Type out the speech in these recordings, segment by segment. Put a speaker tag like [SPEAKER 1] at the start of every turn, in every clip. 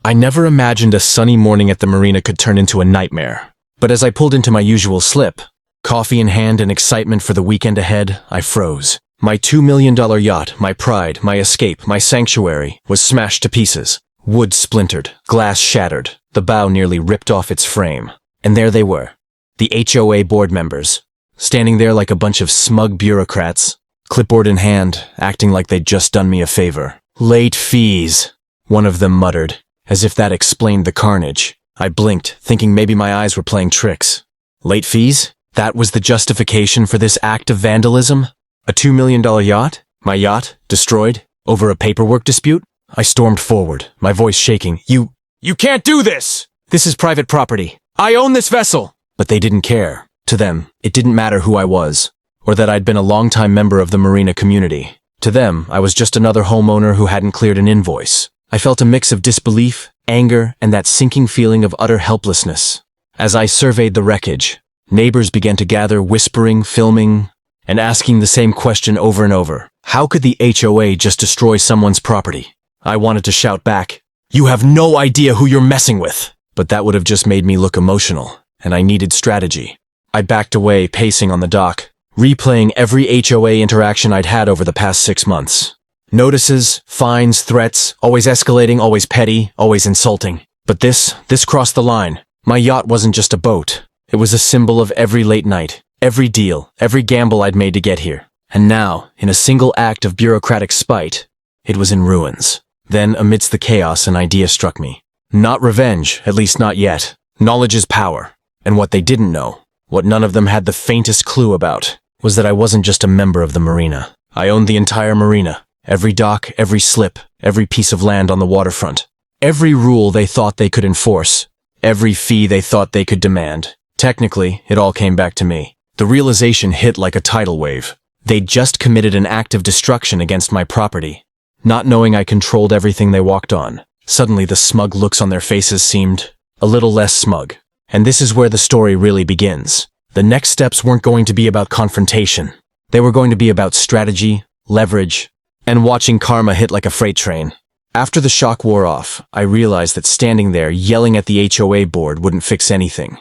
[SPEAKER 1] I never imagined a sunny morning at the marina could turn into a nightmare. But as I pulled into my usual slip, coffee in hand and excitement for the weekend ahead, I froze. My $2 million yacht, my pride, my escape, my sanctuary, was smashed to pieces. Wood splintered, glass shattered, the bow nearly ripped off its frame. And there they were, the HOA board members, standing there like a bunch of smug bureaucrats, clipboard in hand, acting like they'd just done me a favor. "Late fees," one of them muttered, as if that explained the carnage. I blinked, thinking maybe my eyes were playing tricks. Late fees? That was the justification for this act of vandalism? A $2 million yacht? My yacht? Destroyed? Over a paperwork dispute? I stormed forward, my voice shaking. You can't do this! This is private property. I own this vessel!" But they didn't care. To them, it didn't matter who I was, or that I'd been a longtime member of the Marina community. To them, I was just another homeowner who hadn't cleared an invoice. I felt a mix of disbelief, anger, and that sinking feeling of utter helplessness. As I surveyed the wreckage, neighbors began to gather, whispering, filming, and asking the same question over and over. How could the HOA just destroy someone's property? I wanted to shout back, "You have no idea who you're messing with!" But that would have just made me look emotional, and I needed strategy. I backed away, pacing on the dock, replaying every HOA interaction I'd had over the past 6 months. Notices, fines, threats, always escalating, always petty, always insulting. But this crossed the line. My yacht wasn't just a boat. It was a symbol of every late night, every deal, every gamble I'd made to get here. And now, in a single act of bureaucratic spite, it was in ruins. Then, amidst the chaos, an idea struck me. Not revenge, at least not yet. Knowledge is power. And what they didn't know, what none of them had the faintest clue about, was that I wasn't just a member of the marina. I owned the entire marina. Every dock, every slip, every piece of land on the waterfront. Every rule they thought they could enforce. Every fee they thought they could demand. Technically, it all came back to me. The realization hit like a tidal wave. They'd just committed an act of destruction against my property. Not knowing I controlled everything they walked on, suddenly the smug looks on their faces seemed a little less smug. And this is where the story really begins. The next steps weren't going to be about confrontation. They were going to be about strategy, leverage, and watching karma hit like a freight train. After the shock wore off, I realized that standing there yelling at the HOA board wouldn't fix anything.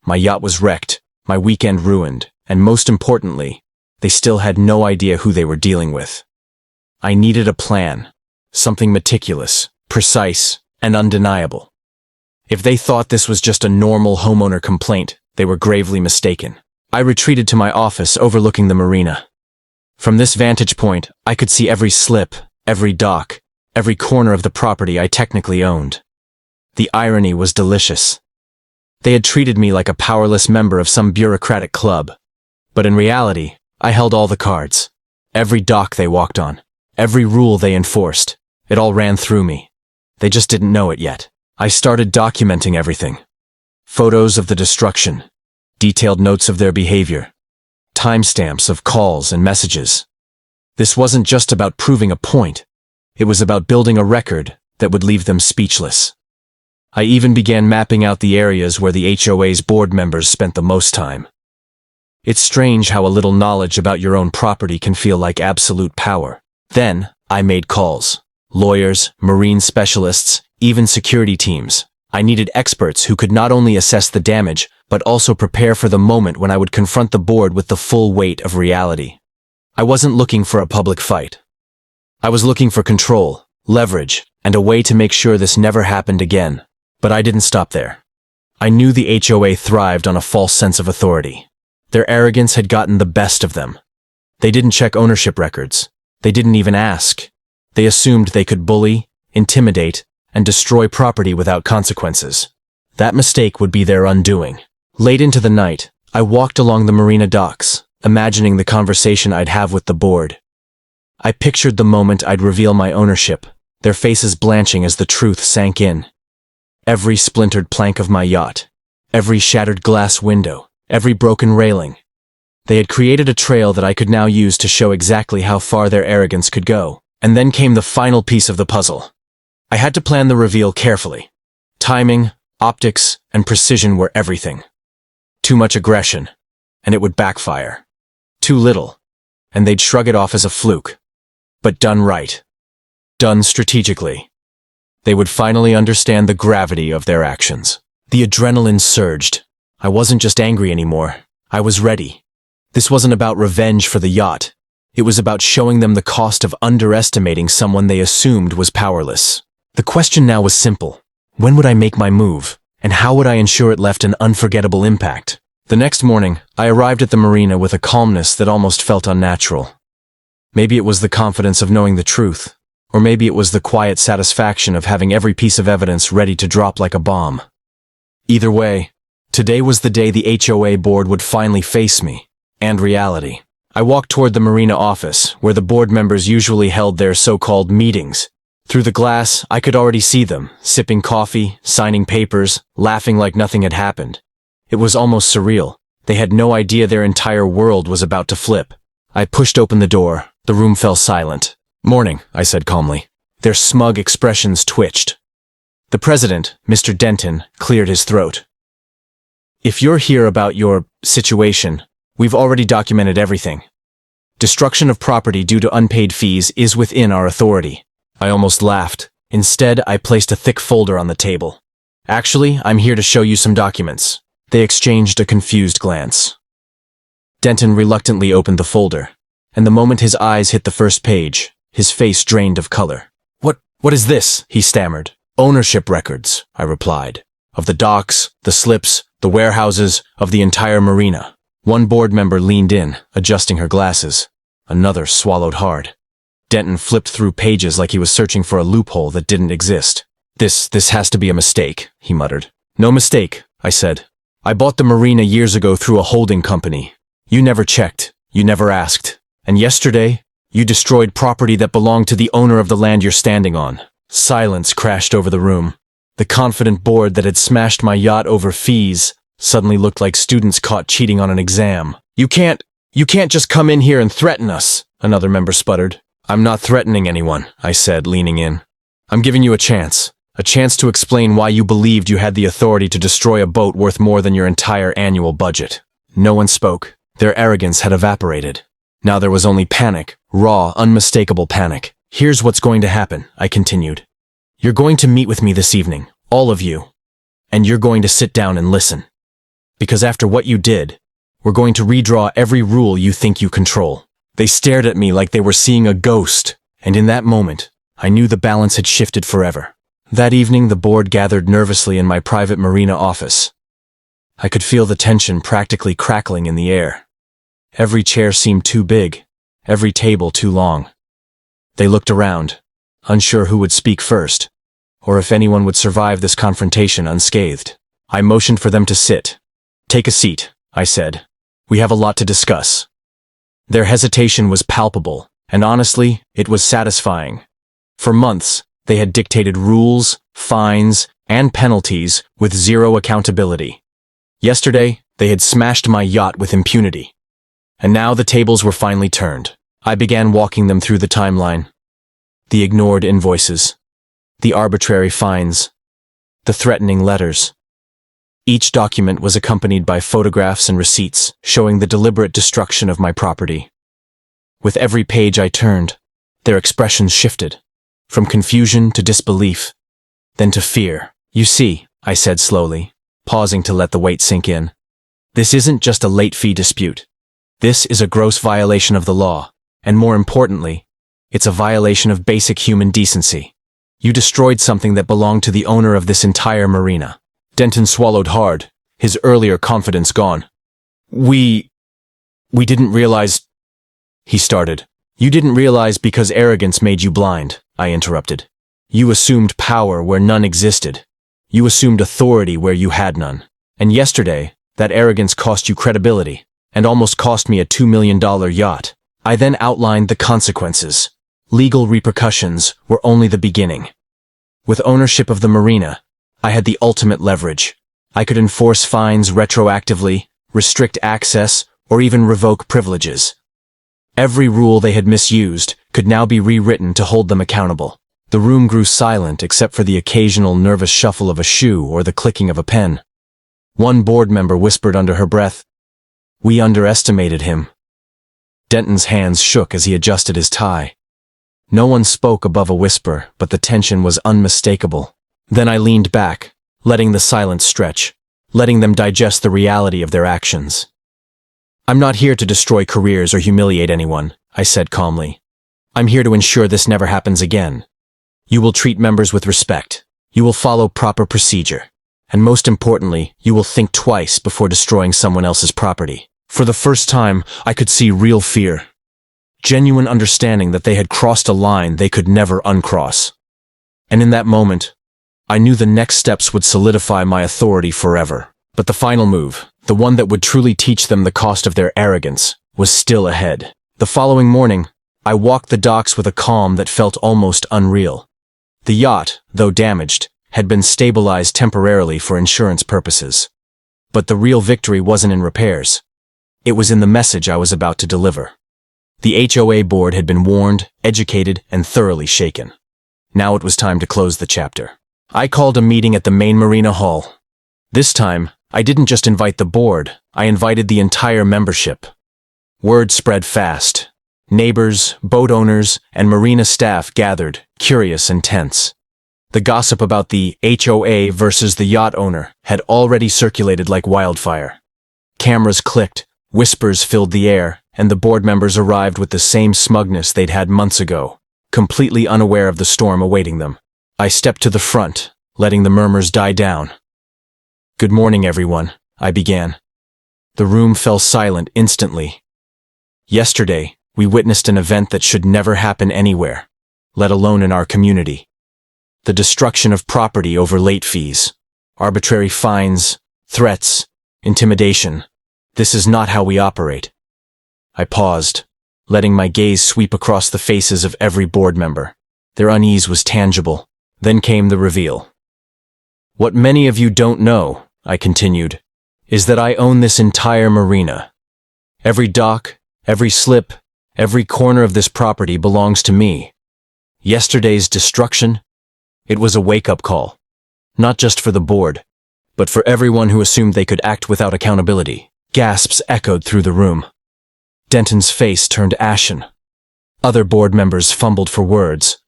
[SPEAKER 1] My yacht was wrecked, my weekend ruined, and most importantly, they still had no idea who they were dealing with. I needed a plan, something meticulous, precise, and undeniable. If they thought this was just a normal homeowner complaint, they were gravely mistaken. I retreated to my office overlooking the marina. From this vantage point, I could see every slip, every dock, every corner of the property I technically owned. The irony was delicious. They had treated me like a powerless member of some bureaucratic club. But in reality, I held all the cards. Every dock they walked on, every rule they enforced, it all ran through me. They just didn't know it yet. I started documenting everything. Photos of the destruction, detailed notes of their behavior, timestamps of calls and messages. This wasn't just about proving a point. It was about building a record that would leave them speechless. I even began mapping out the areas where the HOA's board members spent the most time. It's strange how a little knowledge about your own property can feel like absolute power. Then, I made calls. Lawyers, marine specialists, even security teams. I needed experts who could not only assess the damage, but also prepare for the moment when I would confront the board with the full weight of reality. I wasn't looking for a public fight. I was looking for control, leverage, and a way to make sure this never happened again. But I didn't stop there. I knew the HOA thrived on a false sense of authority. Their arrogance had gotten the best of them. They didn't check ownership records. They didn't even ask. They assumed they could bully, intimidate, and destroy property without consequences. That mistake would be their undoing. Late into the night, I walked along the marina docks, imagining the conversation I'd have with the board. I pictured the moment I'd reveal my ownership, their faces blanching as the truth sank in. Every splintered plank of my yacht, every shattered glass window, every broken railing. They had created a trail that I could now use to show exactly how far their arrogance could go. And then came the final piece of the puzzle. I had to plan the reveal carefully. Timing, optics, and precision were everything. Too much aggression, and it would backfire. Too little, and they'd shrug it off as a fluke. But done right. Done strategically. They would finally understand the gravity of their actions. The adrenaline surged. I wasn't just angry anymore. I was ready. This wasn't about revenge for the yacht. It was about showing them the cost of underestimating someone they assumed was powerless. The question now was simple. When would I make my move? And how would I ensure it left an unforgettable impact? The next morning, I arrived at the marina with a calmness that almost felt unnatural. Maybe it was the confidence of knowing the truth, or maybe it was the quiet satisfaction of having every piece of evidence ready to drop like a bomb. Either way, today was the day the HOA board would finally face me, and reality. I walked toward the marina office, where the board members usually held their so-called meetings. Through the glass, I could already see them, sipping coffee, signing papers, laughing like nothing had happened. It was almost surreal. They had no idea their entire world was about to flip. I pushed open the door. The room fell silent. "Morning," I said calmly. Their smug expressions twitched. The president, Mr. Denton, cleared his throat. "If you're here about your situation, we've already documented everything. Destruction of property due to unpaid fees is within our authority." I almost laughed. Instead, I placed a thick folder on the table. "Actually, I'm here to show you some documents." They exchanged a confused glance. Denton reluctantly opened the folder, and the moment his eyes hit the first page, his face drained of color. What is this?" he stammered. "Ownership records," I replied. "Of the docks, the slips, the warehouses, of the entire marina." One board member leaned in, adjusting her glasses. Another swallowed hard. Denton flipped through pages like he was searching for a loophole that didn't exist. This has to be a mistake," he muttered. "No mistake," I said. "I bought the marina years ago through a holding company. You never checked. You never asked. And yesterday, you destroyed property that belonged to the owner of the land you're standing on." Silence crashed over the room. The confident board that had smashed my yacht over fees suddenly looked like students caught cheating on an exam. You can't just come in here and threaten us," another member sputtered. "I'm not threatening anyone," I said, leaning in. "I'm giving you a chance to explain why you believed you had the authority to destroy a boat worth more than your entire annual budget." No one spoke. Their arrogance had evaporated. Now there was only panic, raw, unmistakable panic. "Here's what's going to happen," I continued. "You're going to meet with me this evening, all of you, and you're going to sit down and listen. Because after what you did, we're going to redraw every rule you think you control." They stared at me like they were seeing a ghost, and in that moment, I knew the balance had shifted forever. That evening, the board gathered nervously in my private marina office. I could feel the tension practically crackling in the air. Every chair seemed too big, every table too long. They looked around, unsure who would speak first, or if anyone would survive this confrontation unscathed. I motioned for them to sit. "Take a seat," I said. "We have a lot to discuss." Their hesitation was palpable, and honestly, it was satisfying. For months, they had dictated rules, fines, and penalties with zero accountability. Yesterday, they had smashed my yacht with impunity. And now the tables were finally turned. I began walking them through the timeline. The ignored invoices, the arbitrary fines, the threatening letters. Each document was accompanied by photographs and receipts showing the deliberate destruction of my property. With every page I turned, their expressions shifted, from confusion to disbelief, then to fear. "You see," I said slowly, pausing to let the weight sink in. "This isn't just a late fee dispute. This is a gross violation of the law, and more importantly, it's a violation of basic human decency. You destroyed something that belonged to the owner of this entire marina." Denton swallowed hard, his earlier confidence gone. We didn't realize," he started. "You didn't realize because arrogance made you blind," I interrupted. "You assumed power where none existed. You assumed authority where you had none. And yesterday, that arrogance cost you credibility, and almost cost me a $2 million yacht." I then outlined the consequences. Legal repercussions were only the beginning. With ownership of the marina, I had the ultimate leverage. I could enforce fines retroactively, restrict access, or even revoke privileges. Every rule they had misused could now be rewritten to hold them accountable. The room grew silent except for the occasional nervous shuffle of a shoe or the clicking of a pen. One board member whispered under her breath, "We underestimated him." Denton's hands shook as he adjusted his tie. No one spoke above a whisper, but the tension was unmistakable. Then I leaned back, letting the silence stretch, letting them digest the reality of their actions. "I'm not here to destroy careers or humiliate anyone," I said calmly. "I'm here to ensure this never happens again. You will treat members with respect. You will follow proper procedure. And most importantly, you will think twice before destroying someone else's property." For the first time, I could see real fear. Genuine understanding that they had crossed a line they could never uncross. And in that moment, I knew the next steps would solidify my authority forever. But the final move, the one that would truly teach them the cost of their arrogance, was still ahead. The following morning, I walked the docks with a calm that felt almost unreal. The yacht, though damaged, had been stabilized temporarily for insurance purposes. But the real victory wasn't in repairs. It was in the message I was about to deliver. The HOA board had been warned, educated, and thoroughly shaken. Now it was time to close the chapter. I called a meeting at the main Marina hall. This time, I didn't just invite the board, I invited the entire membership. Word spread fast. Neighbors, boat owners, and Marina staff gathered, curious and tense. The gossip about the HOA versus the yacht owner had already circulated like wildfire. Cameras clicked, whispers filled the air, and the board members arrived with the same smugness they'd had months ago, completely unaware of the storm awaiting them. I stepped to the front, letting the murmurs die down. "Good morning, everyone," I began. The room fell silent instantly. Yesterday, we witnessed an event that should never happen anywhere, let alone in our community. The destruction of property over late fees, arbitrary fines, threats, intimidation. This is not how we operate. I paused, letting my gaze sweep across the faces of every board member. Their unease was tangible. Then came the reveal. "What many of you don't know," I continued, "is that I own this entire marina. Every dock, every slip, every corner of this property belongs to me. Yesterday's destruction, it was a wake-up call. Not just for the board, but for everyone who assumed they could act without accountability." Gasps echoed through the room. Denton's face turned ashen. Other board members fumbled for words.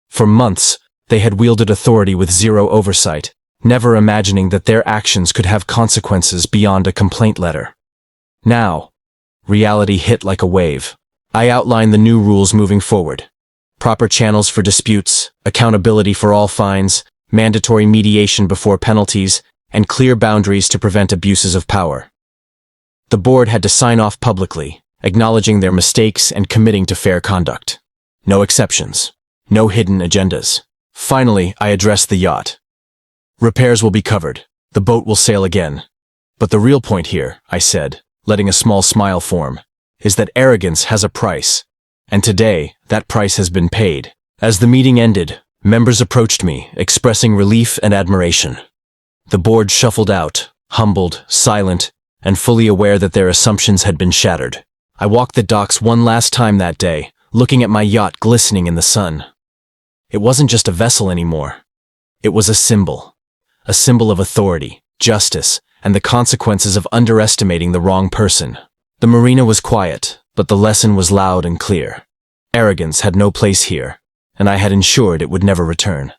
[SPEAKER 1] For months, they had wielded authority with zero oversight, never imagining that their actions could have consequences beyond a complaint letter. Now, reality hit like a wave. I outlined the new rules moving forward. Proper channels for disputes, accountability for all fines, mandatory mediation before penalties, and clear boundaries to prevent abuses of power. The board had to sign off publicly, acknowledging their mistakes and committing to fair conduct. No exceptions. No hidden agendas. Finally, I addressed the yacht. "Repairs will be covered. The boat will sail again. But the real point here," I said, letting a small smile form, "is that arrogance has a price. And today, that price has been paid." As the meeting ended, members approached me, expressing relief and admiration. The board shuffled out, humbled, silent, and fully aware that their assumptions had been shattered. I walked the docks one last time that day, looking at my yacht glistening in the sun. It wasn't just a vessel anymore. It was a symbol of authority, justice, and the consequences of underestimating the wrong person. The marina was quiet, but the lesson was loud and clear. Arrogance had no place here, and I had ensured it would never return.